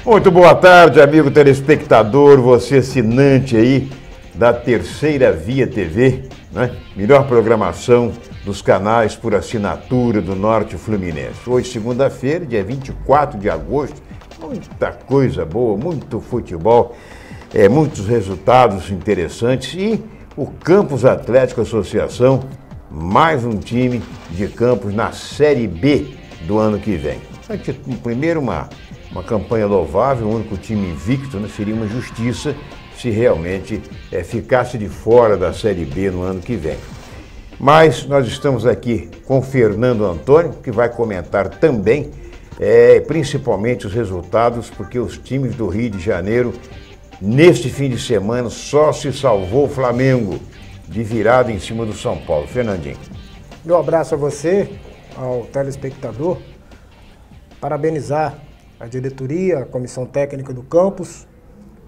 Muito boa tarde, amigo telespectador, você assinante aí da Terceira Via TV, né? Melhor programação dos canais por assinatura do Norte Fluminense. Hoje, segunda-feira, dia 24 de agosto, muita coisa boa, muito futebol, muitos resultados interessantes e o Campos Atlético Associação, mais um time de Campos na Série B do ano que vem. Primeiro, uma campanha louvável, o único time invicto, né? Seria uma justiça se realmente ficasse de fora da Série B no ano que vem. Mas nós estamos aqui com o Fernando Antônio, que vai comentar também, principalmente os resultados, porque os times do Rio de Janeiro, neste fim de semana, só se salvou o Flamengo, de virada em cima do São Paulo. Fernandinho. Meu abraço a você, ao telespectador, parabenizar a diretoria, a comissão técnica do campus,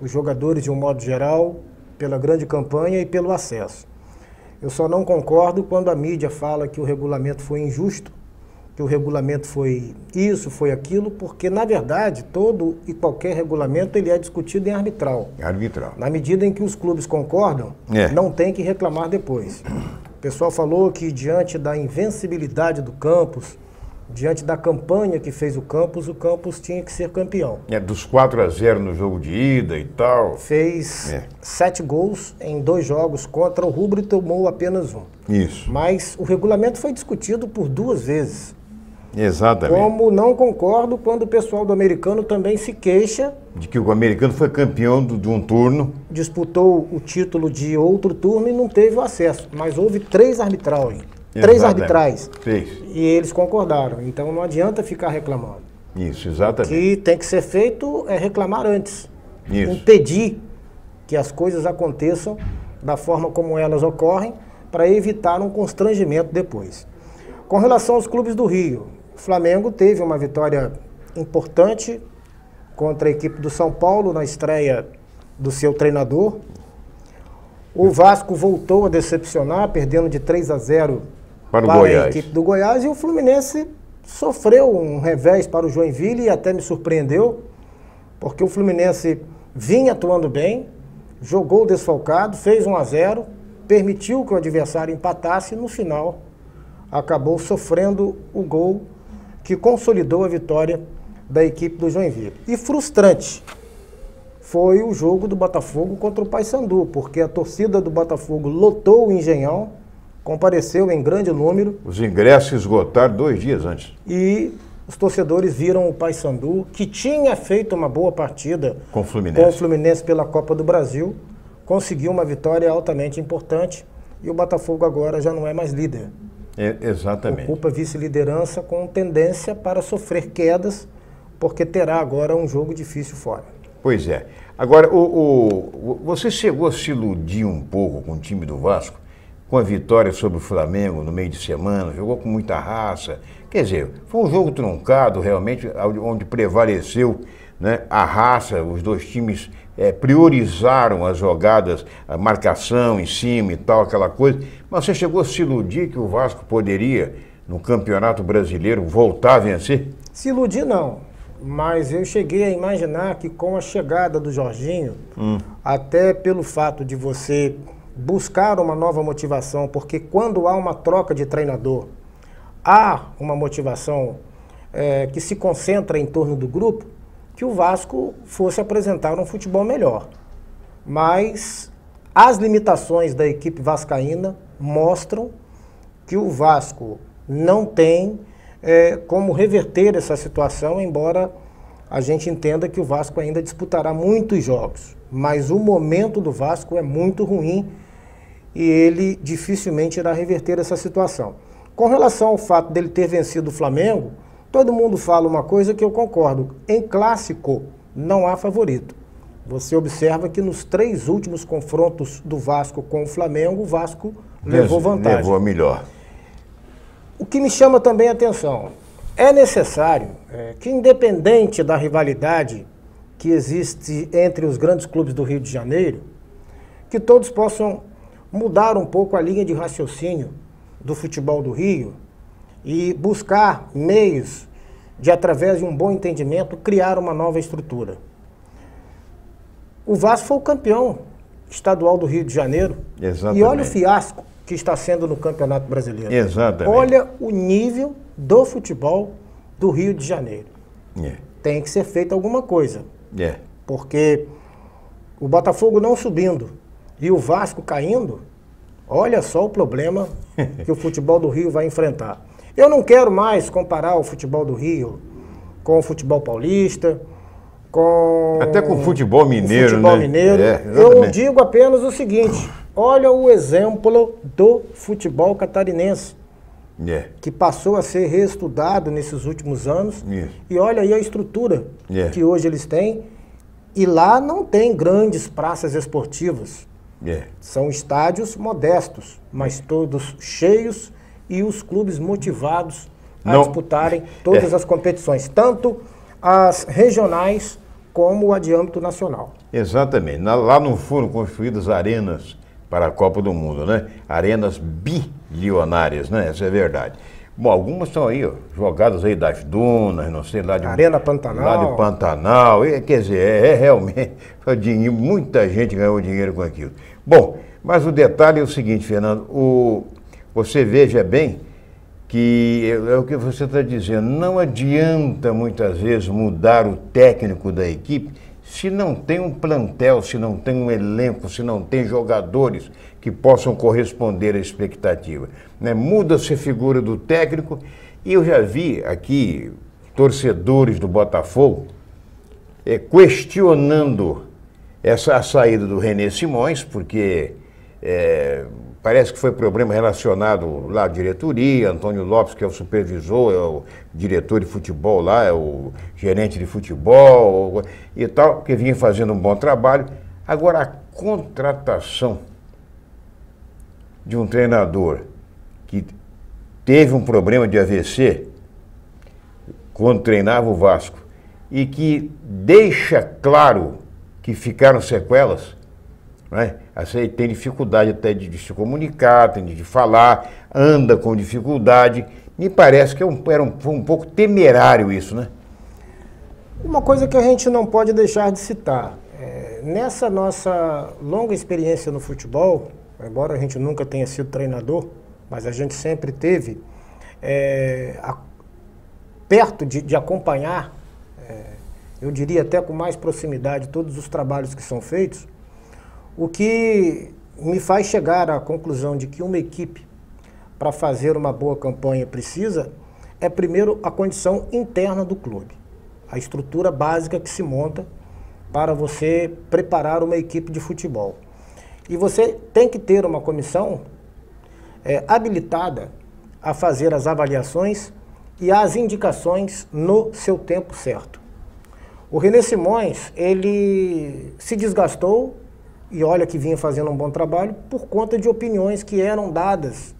os jogadores de um modo geral, pela grande campanha e pelo acesso. Eu só não concordo quando a mídia fala que o regulamento foi injusto, que o regulamento foi isso, foi aquilo, porque, na verdade, todo e qualquer regulamento ele é discutido em arbitral. Arbitral. Na medida em que os clubes concordam, não tem que reclamar depois. O pessoal falou que, diante da invencibilidade do campus, diante da campanha que fez o Campos tinha que ser campeão. Dos 4-0 no jogo de ida e tal. Fez 7 gols em 2 jogos contra o Rubro e tomou apenas 1. Isso. Mas o regulamento foi discutido por 2 vezes. Exatamente. Como não concordo quando o pessoal do Americano também se queixa. De que o Americano foi campeão de um turno. Disputou o título de outro turno e não teve o acesso. Mas houve 3 arbitrais. 3 arbitrais. E eles concordaram. Então não adianta ficar reclamando. Isso, exatamente. O que tem que ser feito é reclamar antes. Isso. Impedir que as coisas aconteçam da forma como elas ocorrem, para evitar um constrangimento depois. Com relação aos clubes do Rio, o Flamengo teve uma vitória importante contra a equipe do São Paulo na estreia do seu treinador. O Vasco voltou a decepcionar, perdendo de 3-0 para a equipe do Goiás, e o Fluminense sofreu um revés para o Joinville e até me surpreendeu, porque o Fluminense vinha atuando bem, jogou desfalcado, fez 1-0, permitiu que o adversário empatasse e no final acabou sofrendo o gol que consolidou a vitória da equipe do Joinville. E frustrante foi o jogo do Botafogo contra o Paysandu, porque a torcida do Botafogo lotou o Engenhão, compareceu em grande número. Os ingressos esgotaram 2 dias antes. E os torcedores viram o Paysandu, que tinha feito uma boa partida com o Fluminense pela Copa do Brasil, conseguiu uma vitória altamente importante e o Botafogo agora já não é mais líder. Exatamente. Ocupa vice-liderança com tendência para sofrer quedas, porque terá agora um jogo difícil fora. Pois é. Agora, você chegou a se iludir um pouco com o time do Vasco? Com a vitória sobre o Flamengo no meio de semana, jogou com muita raça. Quer dizer, foi um jogo truncado realmente, onde prevaleceu, né, a raça, os 2 times priorizaram as jogadas, a marcação em cima e tal, aquela coisa. Mas você chegou a se iludir que o Vasco poderia, no Campeonato Brasileiro, voltar a vencer? Se iludir não, mas eu cheguei a imaginar que com a chegada do Jorginho, até pelo fato de você buscar uma nova motivação, porque quando há uma troca de treinador, há uma motivação que se concentra em torno do grupo, que o Vasco fosse apresentar um futebol melhor. Mas as limitações da equipe vascaína mostram que o Vasco não tem como reverter essa situação, embora a gente entenda que o Vasco ainda disputará muitos jogos. Mas o momento do Vasco é muito ruim e ele dificilmente irá reverter essa situação. Com relação ao fato dele ter vencido o Flamengo, todo mundo fala uma coisa que eu concordo. Em clássico, não há favorito. Você observa que nos 3 últimos confrontos do Vasco com o Flamengo, o Vasco levou vantagem. Levou a melhor. O que me chama também a atenção, é necessário que, independente da rivalidade que existe entre os grandes clubes do Rio de Janeiro, que todos possam mudar um pouco a linha de raciocínio do futebol do Rio e buscar meios de, através de um bom entendimento, criar uma nova estrutura. O Vasco foi o campeão estadual do Rio de Janeiro. Exatamente. E olha o fiasco que está sendo no Campeonato Brasileiro. Exatamente. Olha o nível do futebol do Rio de Janeiro. Tem que ser feita alguma coisa. Porque o Botafogo não subindo e o Vasco caindo, olha só o problema que o futebol do Rio vai enfrentar. Eu não quero mais comparar o futebol do Rio com o futebol paulista, até com o futebol mineiro, o futebol mineiro. Eu digo apenas o seguinte, olha o exemplo do futebol catarinense, que passou a ser reestudado nesses últimos anos, e olha aí a estrutura que hoje eles têm, e lá não tem grandes praças esportivas, são estádios modestos, mas todos cheios e os clubes motivados a disputarem todas as competições, tanto as regionais como a de âmbito nacional. Exatamente. Lá não foram construídas arenas para a Copa do Mundo, né? Arenas bilionárias, né? Essa é a verdade. Bom, algumas estão aí, ó, jogadas aí das dunas, não sei, lá de... Arena Pantanal. Lá de Pantanal. Quer dizer, realmente, muita gente ganhou dinheiro com aquilo. Bom, mas o detalhe é o seguinte, Fernando, você veja bem que é o que você está dizendo, não adianta muitas vezes mudar o técnico da equipe se não tem um plantel, se não tem um elenco, se não tem jogadores que possam corresponder à expectativa. Né? Muda-se a figura do técnico e eu já vi aqui torcedores do Botafogo questionando a saída do René Simões, porque parece que foi problema relacionado lá à diretoria, Antônio Lopes, que é o supervisor, é o diretor de futebol lá, é o gerente de futebol e tal, que vinha fazendo um bom trabalho. Agora, a contratação de um treinador que teve um problema de AVC quando treinava o Vasco e que deixa claro que ficaram sequelas, né? Assim, tem dificuldade até de se comunicar, tem de falar, anda com dificuldade. Me parece que foi um pouco temerário isso, né? Uma coisa que a gente não pode deixar de citar, nessa nossa longa experiência no futebol, embora a gente nunca tenha sido treinador, mas a gente sempre teve perto de acompanhar, eu diria até com mais proximidade, todos os trabalhos que são feitos. O que me faz chegar à conclusão de que uma equipe, para fazer uma boa campanha, precisa, primeiro, a condição interna do clube. A estrutura básica que se monta para você preparar uma equipe de futebol. E você tem que ter uma comissão habilitada a fazer as avaliações e as indicações no seu tempo certo. O René Simões, ele se desgastou, e olha que vinha fazendo um bom trabalho, por conta de opiniões que eram dadas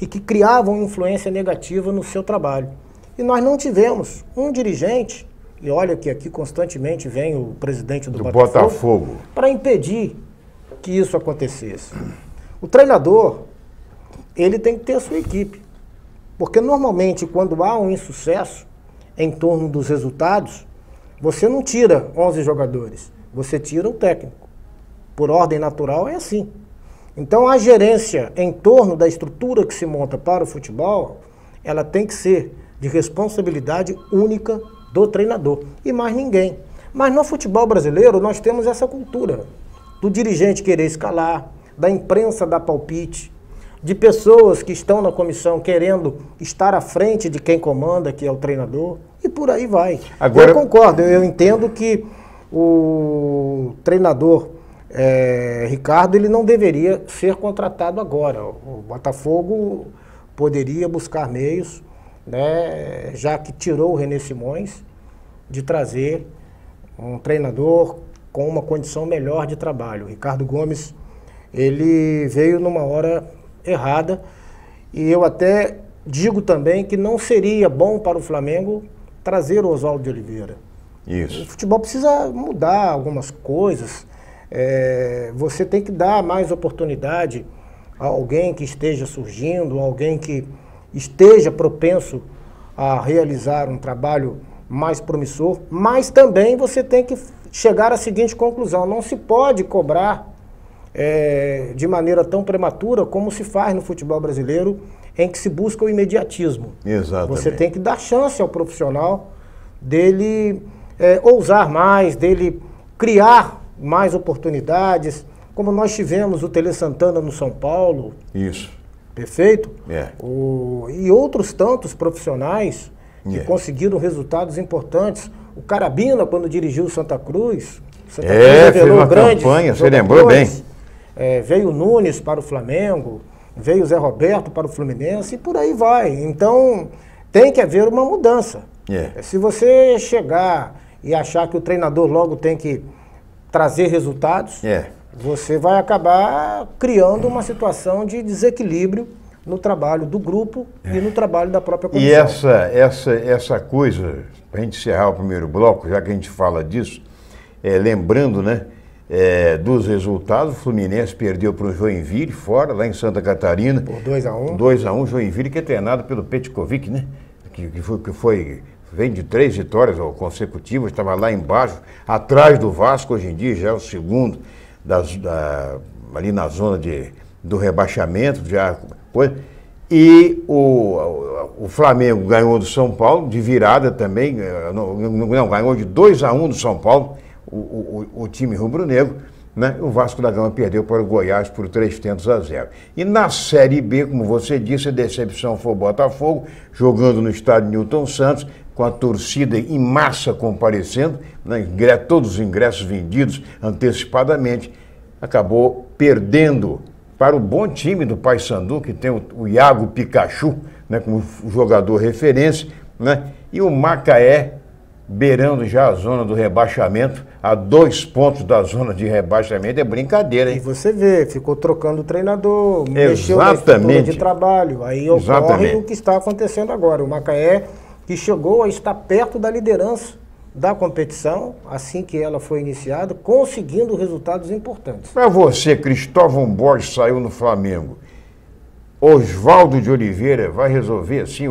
e que criavam influência negativa no seu trabalho. E nós não tivemos um dirigente, e olha que aqui constantemente vem o presidente do Botafogo, para impedir que isso acontecesse. O treinador, ele tem que ter a sua equipe, porque normalmente quando há um insucesso em torno dos resultados, você não tira 11 jogadores, você tira o técnico. Por ordem natural é assim. Então a gerência em torno da estrutura que se monta para o futebol, ela tem que ser de responsabilidade única do treinador e mais ninguém. Mas no futebol brasileiro nós temos essa cultura do dirigente querer escalar, da imprensa dar palpite, de pessoas que estão na comissão querendo estar à frente de quem comanda, que é o treinador, e por aí vai. Agora... Eu concordo, eu entendo que o treinador Ricardo, ele não deveria ser contratado agora. O Botafogo poderia buscar meios, né, já que tirou o René Simões, de trazer um treinador com uma condição melhor de trabalho. O Ricardo Gomes, ele veio numa hora errada, e eu até digo também que não seria bom para o Flamengo trazer o Oswaldo de Oliveira. Isso. O futebol precisa mudar algumas coisas. Você tem que dar mais oportunidade a alguém que esteja surgindo, alguém que esteja propenso a realizar um trabalho mais promissor, mas também você tem que chegar à seguinte conclusão: não se pode cobrar de maneira tão prematura como se faz no futebol brasileiro, em que se busca o imediatismo. Exatamente. Você tem que dar chance ao profissional dele ousar mais, dele criar mais oportunidades, como nós tivemos o Tele Santana no São Paulo. Isso. Perfeito? É. E outros tantos profissionais que conseguiram resultados importantes. O Carabina, quando dirigiu o Santa Cruz. Santa Cruz fez uma campanha, você lembrou bem. Veio o Nunes para o Flamengo, veio o Zé Roberto para o Fluminense e por aí vai. Então, tem que haver uma mudança. Se você chegar e achar que o treinador logo tem que trazer resultados, você vai acabar criando uma situação de desequilíbrio no trabalho do grupo e no trabalho da própria comissão. E essa coisa, para a gente encerrar o primeiro bloco, já que a gente fala disso, lembrando, né, dos resultados, o Fluminense perdeu para o Joinville, fora, lá em Santa Catarina. Por 2-1. 2-1, Joinville, que é treinado pelo Petkovic, né? Vem de 3 vitórias consecutivas, estava lá embaixo, atrás do Vasco, hoje em dia já é o segundo, ali na zona do rebaixamento, e o Flamengo ganhou do São Paulo, de virada também, não ganhou de 2-1 do São Paulo, o time rubro-negro, né? O Vasco da Gama perdeu para o Goiás por 3-0. E na Série B, como você disse, a decepção foi o Botafogo, jogando no estádio Newton Santos, com a torcida em massa comparecendo, né? Todos os ingressos vendidos antecipadamente, acabou perdendo para o bom time do Paysandu, que tem o Iago Pikachu, né, como jogador referência, né? E o Macaé beirando já a zona do rebaixamento, a 2 pontos da zona de rebaixamento, é brincadeira, hein? E você vê, ficou trocando o treinador, mexeu na estrutura de trabalho, aí ocorre o que está acontecendo agora. O Macaé, que chegou a estar perto da liderança da competição, assim que ela foi iniciada, conseguindo resultados importantes. Para você, Cristóvão Borges saiu no Flamengo, Oswaldo de Oliveira vai resolver assim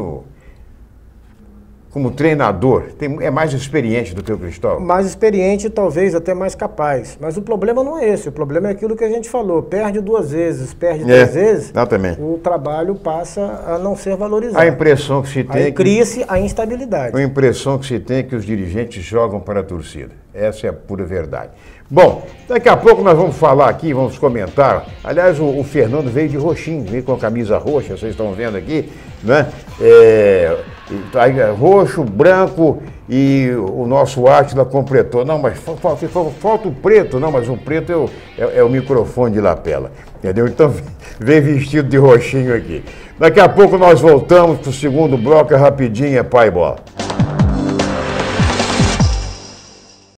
como treinador, é mais experiente do que o Cristóvão? Mais experiente, talvez até mais capaz. Mas o problema não é esse, o problema é aquilo que a gente falou. Perde 2 vezes, perde 3 vezes, exatamente. O trabalho passa a não ser valorizado. A impressão que se tem aí cria-se a instabilidade. A impressão que se tem é que os dirigentes jogam para a torcida. Essa é a pura verdade. Bom, daqui a pouco nós vamos falar aqui, vamos comentar. Aliás, o Fernando veio de roxinho, veio com a camisa roxa, vocês estão vendo aqui, né? Roxo, branco, e o nosso Átila completou. Não, mas falta o preto. Não, mas o preto é o microfone de lapela, entendeu? Então, veio vestido de roxinho aqui. Daqui a pouco nós voltamos para o segundo bloco, rapidinho, é pai e bola.